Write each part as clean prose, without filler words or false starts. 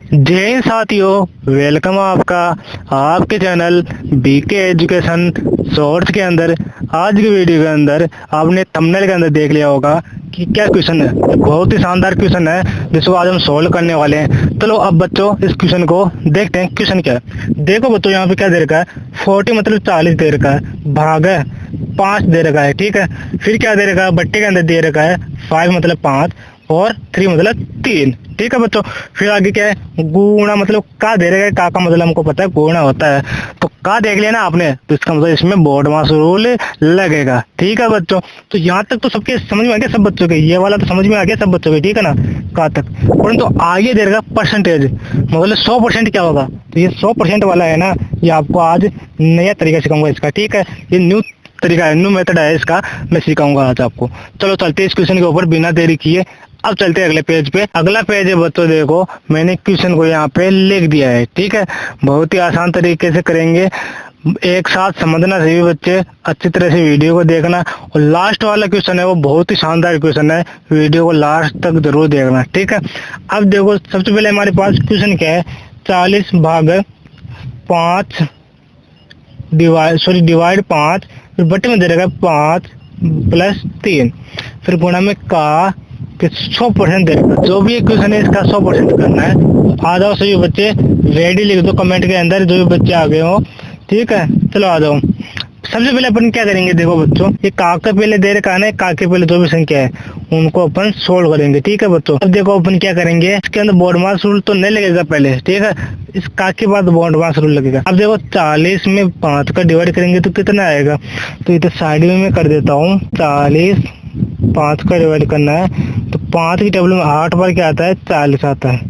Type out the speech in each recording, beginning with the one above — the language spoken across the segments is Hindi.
जय हिंद साथियों, वेलकम आपका आपके चैनल बीके एजुकेशन शॉर्ट्स के अंदर। आज की वीडियो के अंदर आपने थंबनेल के अंदर देख लिया होगा कि क्या क्वेश्चन है। बहुत ही शानदार क्वेश्चन है जिसको आज हम सोल्व करने वाले हैं। चलो अब बच्चों इस क्वेश्चन को देखते हैं क्वेश्चन क्या है। देखो बच्चों, यहाँ पे क्या दे रखा है, 40 मतलब 40 दे रखा है, भाग है 5 दे रखा है, ठीक है। फिर क्या दे रखा है, बट्टे के अंदर दे रखा है 5 मतलब 5 और 3 मतलब 3, ठीक है बच्चों। फिर आगे क्या है, गुणा मतलब का दे रखा है, का मतलब हमको पता है गुणा होता है, तो का देख लिया ना आपने, तो इसका मतलब इसमें बोर्ड मास रूल लगेगा, ठीक है बच्चों। तो यहाँ तक तो सबके समझ में आ गया, सब बच्चों के ये वाला तो समझ में आ गया सब बच्चों के, ठीक है ना, का तक। परंतु तो आगे दे रखा परसेंटेज, मतलब 100% क्या होगा, तो ये 100% वाला है ना, ये आपको आज नया तरीका सिखाऊंगा इसका, ठीक है। ये न्यू तरीका है, न्यू मेथड है इसका, मैं सिखाऊंगा आज आपको। चलो चलते इस क्वेश्चन के ऊपर बिना देरी किए। अब चलते हैं अगले पेज पे। अगला पेज है बच्चों, देखो मैंने क्वेश्चन को यहाँ पे लिख दिया है, ठीक है। बहुत ही आसान तरीके से करेंगे, एक साथ समझना सभी बच्चे, अच्छी तरह से वीडियो को देखना। और लास्ट वाला क्वेश्चन है वो बहुत ही शानदार क्वेश्चन है, वीडियो को लास्ट तक जरूर देखना, ठीक है। अब देखो सबसे पहले हमारे पास क्वेश्चन क्या है, 40 भाग 5 डिवाइड 5, फिर बटे में दे रहेगा 5 प्लस 3, फिर गुणा में का 100% दे रहेगा। जो भी क्वेश्चन है इसका 100% करना है। आ जाओ सभी बच्चे, रेडी लिख दो कमेंट के अंदर जो भी बच्चे आ गए हो, ठीक है। चलो आ जाओ। सबसे पहले अपन क्या करेंगे, देखो बच्चों ये का के पहले दे रखा है ना, का के पहले जो भी संख्या है उनको अपन सोल्व करेंगे, ठीक है बच्चों। अब देखो अपन क्या करेंगे, इसके अंदर बोर्ड मास रूल तो नहीं लगेगा पहले, ठीक है। इस का के बाद बोर्ड मास रूल लगेगा। अब देखो 40 में 5 का डिवाइड करेंगे तो कितना आएगा, तो ये तो साइड में मैं कर देता हूँ। 40 5 का डिवाइड करना है तो 5 की टेबल में 8 बार क्या आता है, 40 आता है।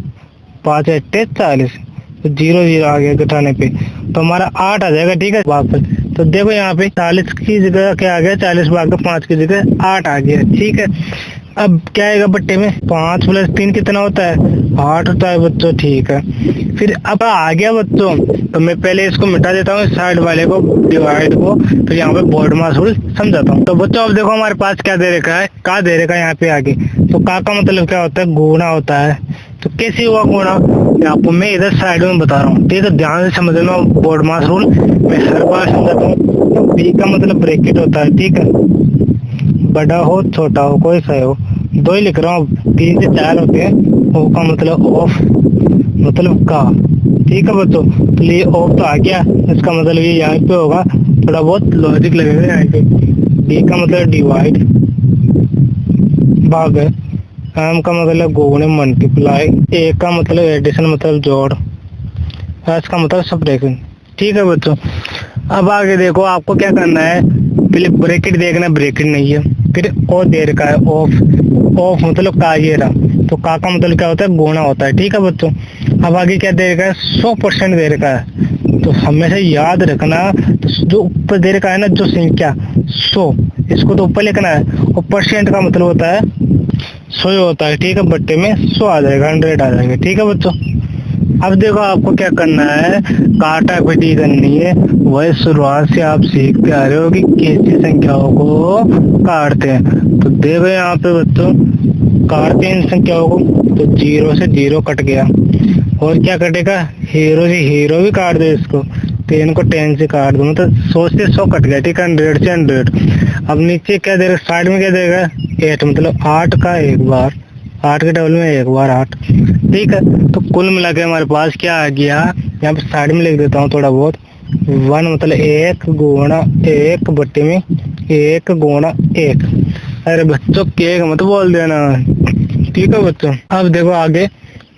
5 8 40, तो 0 0 आ गया घटाने पे, तो हमारा 8 आ जाएगा, ठीक है भाग पर। तो देखो यहाँ पे 40 की जगह क्या आ गया, 40 भाग 5 की जगह 8 आ गया, ठीक है। अब क्या आएगा बट्टे में, 5 प्लस 3 कितना होता है, 8 होता है बच्चों, ठीक है। फिर अब आ गया बच्चों, तो मैं पहले इसको मिटा देता हूँ साइड वाले को, डिवाइड को, फिर यहाँ पे बोर्ड मास रूल समझाता हूँ। तो बच्चों अब देखो हमारे पास क्या दे रखा है, का दे रखा है यहाँ पे आगे। तो का मतलब क्या होता है, गुणा होता है। तो कैसे हुआ गुणा, आपको मैं इधर साइड में बता रहा हूँ, ठीक है, ध्यान से समझना बोर्ड मास रूल, मैं हर बार समझाता हूँ। बी का मतलब ब्रैकेट होता है, ठीक है, बड़ा हो छोटा हो कोई सा हो, 2 ही लिख रहा हूँ, 3 से 4 होते हैं। ओ का मतलब ऑफ, मतलब का, ठीक है बच्चों। तो ये ऑफ तो आ गया, इसका मतलब ये यहाँ पे होगा, थोड़ा बहुत लॉजिक लगेगा यहाँ पे। डी का मतलब डिवाइड, भाग है, एम का मतलब गुणे मल्टीप्लाई, ए का मतलब एडिशन मतलब जोड़, एस का मतलब सब्ट्रैक्शन, ठीक है बच्चों। अब आगे देखो आपको क्या करना है, पहले ब्रैकेट देखना, ब्रैकेट नहीं है, फिर ओ दे रखा है ऑफ, ऑफ मतलब का ये रहा, तो का मतलब क्या होता है, गुणा होता है, ठीक है बच्चों। अब आगे क्या दे रखा है, 100% दे रखा है, तो हमेशा याद रखना, तो जो ऊपर दे रखा है ना जो संख्या 100, इसको तो ऊपर लिखना है, और परसेंट का मतलब होता है 100 होता है, ठीक है। बट्टे में 100 आ जाएगा, 100 आ जाएगा, ठीक है बच्चों। अब देखो आपको क्या करना है, काटा पीटी करनी है, वही शुरुआत से आप सीखते आ रहे हो कि कैसी संख्याओं को काटते हैं। तो देखो यहाँ पे बच्चों काटते हैं इन संख्याओं को, तो 0 से 0 कट गया, और क्या कटेगा, हीरो से हीरो भी काट दे इसको, 10 को 10 से काट दो, मतलब 100 से 100 कट गया, ठीक है, 100 से 100। अब नीचे क्या देगा, साइड में क्या देगा, 8 मतलब 8 का एक बार, 8 के टेबल में एक बार 8, ठीक है। तो कुल मिला के हमारे पास क्या आ गया, यहाँ पे साइड में लिख देता हूँ थोड़ा बहुत, 1 मतलब 1 गुणा 1 बट्टे में 1 गुणा 1। अरे बच्चों केक मत बोल देना, ठीक है बच्चों। अब देखो आगे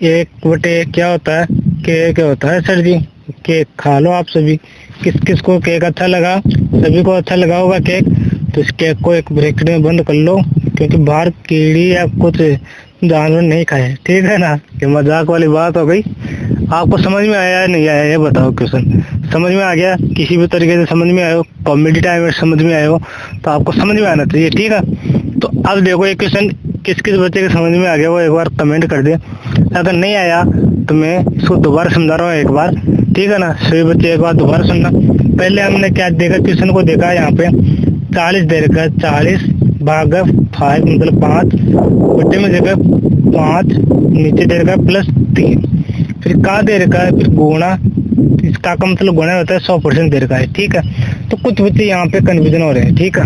1 बटे 1 क्या होता है, केक होता है सर जी, केक खा लो आप सभी। किस किस को केक अच्छा लगा, सभी को अच्छा लगा होगा केक, तो इस केक को एक ब्रैकेट में बंद कर लो, क्योंकि बाहर कीड़ी या कुछ जानवर नहीं खाए, ठीक है ना। ये मजाक वाली बात हो गई। आपको समझ में आया या नहीं आया ये बताओ, क्वेश्चन समझ में आ गया, किसी भी तरीके से समझ में आयो, कॉमेडी टाइम में समझ में आयो, तो आपको समझ में आना चाहिए, ठीक है। तो अब देखो ये क्वेश्चन किस किस बच्चे के समझ में आ गया वो एक बार कमेंट कर दे, अगर नहीं आया तो मैं इसको दोबारा समझा रहा हूँ एक बार, ठीक है ना। सभी बच्चे एक बार दोबारा सुनना। पहले हमने क्या देखा, क्वेश्चन को देखा, यहाँ पे 40 दे रखा है, 40 भाग 5 मतलब 5, बट्टे में देखा 5, नीचे दे रखा है +3, फिर का दे रखा है, फिर गुणा, इसका का मतलब गुणा होता है 100% दे रखा है। ठीक है, तो कुछ बच्चे यहाँ पे कन्फ्यूजन हो रहे हैं। ठीक है,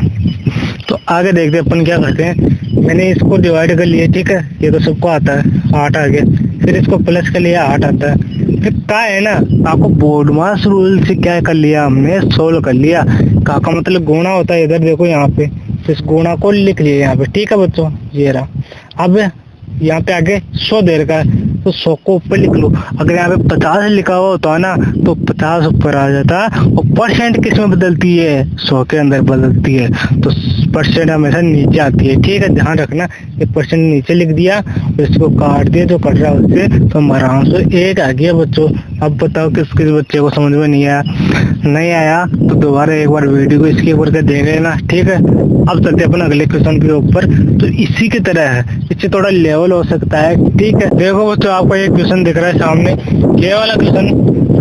तो आगे देखते हैं अपन क्या करते हैं। मैंने इसको डिवाइड कर लिया। ठीक है, ये तो सबको आता है, 8 आ गया। फिर इसको प्लस कर लिया, 8 आता है। फिर का है ना, आपको बोर्डमास रूल से क्या कर लिया हमने, सोल्व कर लिया। का मतलब गुणा होता है, इधर देखो यहाँ पे, इस गुणा को लिख लिया यहाँ पे। ठीक है बच्चों, ये रहा। अब यहाँ पे आगे 100 दे रखा है, तो 100 को ऊपर लिख लो। अगर यहाँ पे 50 लिखा हुआ होता है ना, तो 50 ऊपर आ जाता। और परसेंट किस में बदलती है, 100 के अंदर बदलती है, तो परसेंट हमेशा नीचे आती है। ठीक है, ध्यान रखना। ये परसेंट नीचे लिख दिया, इसको काट दिया जो कट रहा है उससे, तो हमारा आंसर 1 आ गया बच्चों। अब बताओ किस किस बच्चे को समझ में नहीं आया तो दोबारा एक बार वीडियो को इसके ऊपर देख लेना। ठीक है, अब चलते अपन अगले क्वेश्चन के ऊपर। तो इसी की तरह है, इससे थोड़ा लेवल हो सकता है। ठीक है, देखो बच्चों, आपको एक क्वेश्चन दिख रहा है सामने, ये वाला क्वेश्चन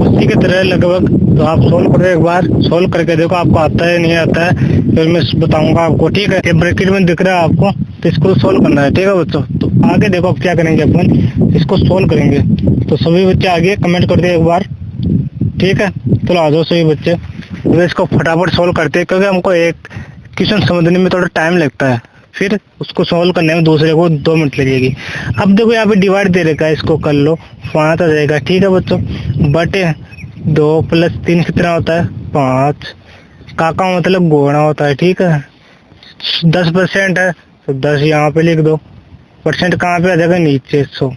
उसी की तरह है लगभग। तो आप सोल्व करो, एक बार सोल्व करके देखो आपको आता है नहीं आता है, फिर मैं बताऊंगा आपको। ठीक है, ये ब्रैकेट में दिख रहा है आपको, तो इसको सोल्व करना है। ठीक है बच्चों, तो आगे देखो अब क्या करेंगे अपन, इसको सोल्व करेंगे। तो सभी बच्चे आगे कमेंट कर दे एक बार। ठीक है, तो आ जाओ सभी बच्चे, तो इसको फटाफट सोल्व करते हैं, क्योंकि हमको एक क्वेश्चन समझने में थोड़ा टाइम लगता है, फिर उसको सोल्व करने में दूसरे को 2 मिनट लगेगी। अब देखो यहाँ पे डिवाइड दे रखा है, इसको कर लो, 5 आ जाएगा। ठीक है बच्चों, बटे 2 + 3 कितना होता है, 5। का मतलब गुणा होता है। ठीक है, 10% है, तो 10 यहाँ पे लिख दो। परसेंट कहाँ पे आ जाएगा, नीचे 100।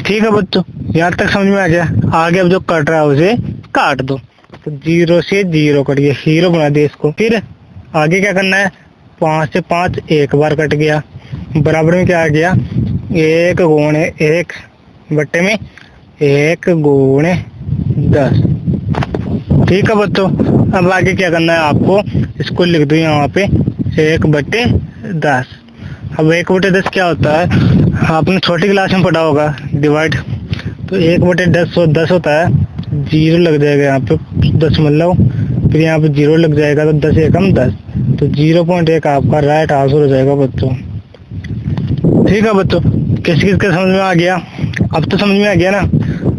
ठीक है बच्चों, यहाँ तक समझ में आ गया। आगे अब जो कट रहा है उसे काट दो। तो 0 से 0 कट गया, 0 बना दिया इसको। फिर आगे क्या करना है, 5 से 5 एक बार कट गया, बराबर में क्या आ गया, 1 गुणे 1 बट्टे में 1 गुणे 10। ठीक है बच्चों, अब आगे क्या करना है आपको, इसको लिख दो यहाँ पे 1/10। अब 1/10 क्या होता है, आपने छोटी क्लास में पढ़ा होगा डिवाइड। तो 1/10 10 होता है, 0 लग जाएगा यहाँ पे 10, फिर यहाँ पे 0 लग जाएगा, तो 10 एकम 10, तो 0.1 आपका राइट आंसर हो जाएगा बच्चों। ठीक है बच्चों, किस किस का समझ में आ गया, अब तो समझ में आ गया ना।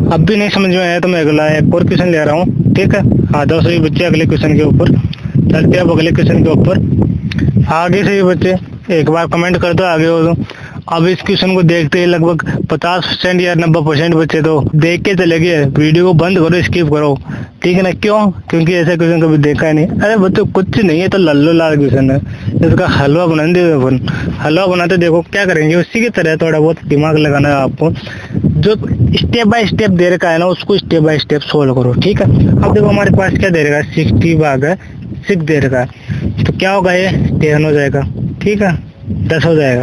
अब भी नहीं समझ में आया तो मैं अगला एक और क्वेश्चन ले रहा हूँ। ठीक है, आ जाओ सभी बच्चे अगले क्वेश्चन के ऊपर चलते हैं। अब अगले क्वेश्चन के ऊपर आगे सभी बच्चे एक बार कमेंट कर दो, आगे हो दो। अब इस क्वेश्चन को देखते ही लगभग 50% या 90% बच्चे तो देख के चले गए, वीडियो को बंद करो, स्किप करो। ठीक है ना, क्यों, क्योंकि ऐसा क्वेश्चन कभी देखा नहीं। अरे बच्चों कुछ नहीं है, तो लल्लो लाल क्वेश्चन है, इसका हलवा बना दे अपन। हलवा बनाते देखो क्या करेंगे, उसी की तरह थोड़ा बहुत दिमाग लगाना है आपको। जो स्टेप बाय स्टेप दे रखा है ना, उसको स्टेप बाय स्टेप सोल्व करो। ठीक है, अब देखो हमारे पास क्या दे रखा है, 60/6 दे रखा है, तो क्या होगा, ये 10 हो जाएगा। ठीक है, 10 हो जाएगा।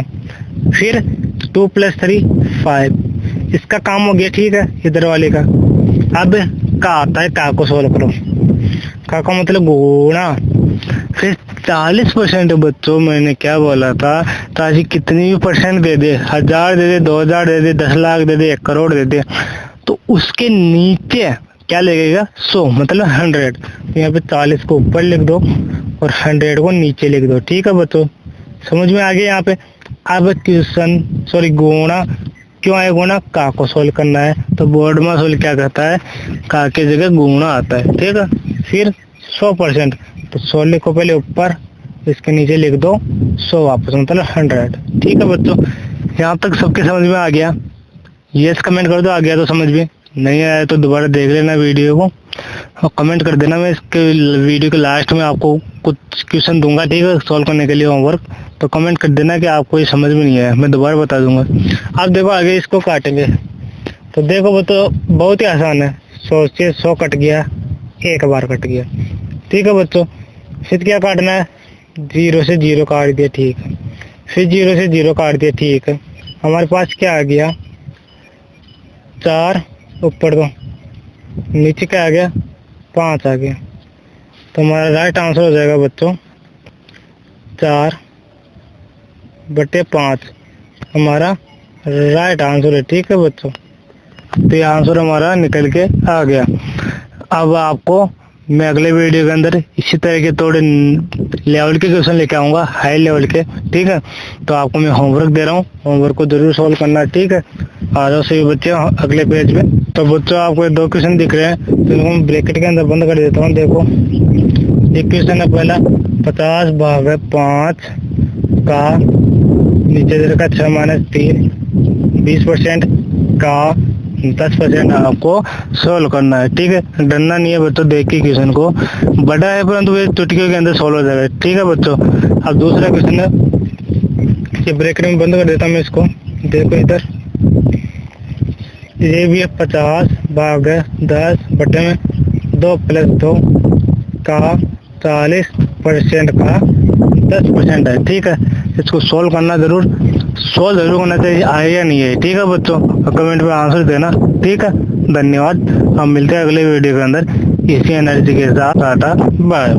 फिर 2 + 3 5, इसका काम हो गया। ठीक है, इधर वाले का। अब का आता है, का को सोल्व करो, का मतलब गुणा। फिर 40% बच्चों, मैंने क्या बोला था, ताकि कितनी भी परसेंट दे दे, 1000 दे दे, 2000 दे दे, 10 लाख दे दे, 1 करोड़ दे दे, तो उसके नीचे क्या लगेगा, 100 मतलब 100। यहाँ पे 40 को ऊपर लिख दो और 100 को नीचे लिख दो। ठीक है बच्चों, समझ में आ गया यहाँ पे। अब क्वेश्चन गुणा क्यों आए, गुणा का को सोल्व करना है, तो बोर्ड में सोल्व क्या करता है, का की जगह गुणा आता है। ठीक है, फिर 100%, तो 100 लिखो पहले ऊपर, इसके नीचे लिख दो 100 वापस, मतलब 100। ठीक है बच्चों, यहाँ तक सबके समझ में आ गया। यस कमेंट कर दो, आ गया तो समझ में, नहीं आया तो दोबारा देख लेना वीडियो को और कमेंट कर देना। मैं इसके वीडियो के लास्ट में आपको कुछ क्वेश्चन दूंगा, ठीक है, सॉल्व करने के लिए होमवर्क, तो कमेंट कर देना कि आपको ये समझ में नहीं आया, मैं दोबारा बता दूंगा। आप देखो आगे इसको काटेंगे, तो देखो वो तो बहुत ही आसान है। 100 से 100 कट गया, एक बार कट गया। ठीक है बच्चों, फिर क्या काटना है, 0 से 0 काट दिया। ठीक है, फिर 0 से 0 काट दिया। ठीक है, हमारे पास क्या आ गया, 4 ऊपर दो, नीचे क्या आ गया, 5 आ गया। तो हमारा राइट आंसर हो जाएगा बच्चों 4/5 हमारा राइट आंसर है। ठीक है बच्चों, तो ये आंसर हमारा निकल के आ गया। अब आपको मैं अगले वीडियो के अंदर इसी तरह के थोड़े लेवल के क्वेश्चन लेके आऊँगा, हाई लेवल के। ठीक है, तो आपको मैं होमवर्क दे रहा हूँ, होमवर्क को जरूर सॉल्व करना है। ठीक है, आ जाओ सभी बच्चे अगले पेज पे। तो बच्चों आपको ये 2 क्वेश्चन दिख रहे हैं, तो इनको मैं ब्रैकेट के अंदर बंद कर देता हूँ। देखो एक क्वेश्चन है पहला, 50/5 का नीचे दे रखा 6-3 20% का 10% आपको सोल्व करना है। ठीक है, डरना नहीं है बच्चों, देख के क्वेश्चन को, बड़ा है परंतु ये चुटकियों के अंदर सोल्व हो जाएगा। ठीक है बच्चों, अब दूसरा क्वेश्चन है, ये ब्रैकेट में बंद कर देता हूँ मैं इसको। देखो इधर ये भी है 50/10 बटे में 2 + 2 का 40% का 10% है। ठीक है, इसको सोल्व करना जरूर, सोल्व जरूर करना चाहिए, आए या नहीं है। ठीक है बच्चों, कमेंट में आंसर देना। ठीक है, धन्यवाद। हम मिलते हैं अगले वीडियो के अंदर इसी एनर्जी के साथ। Tata bye.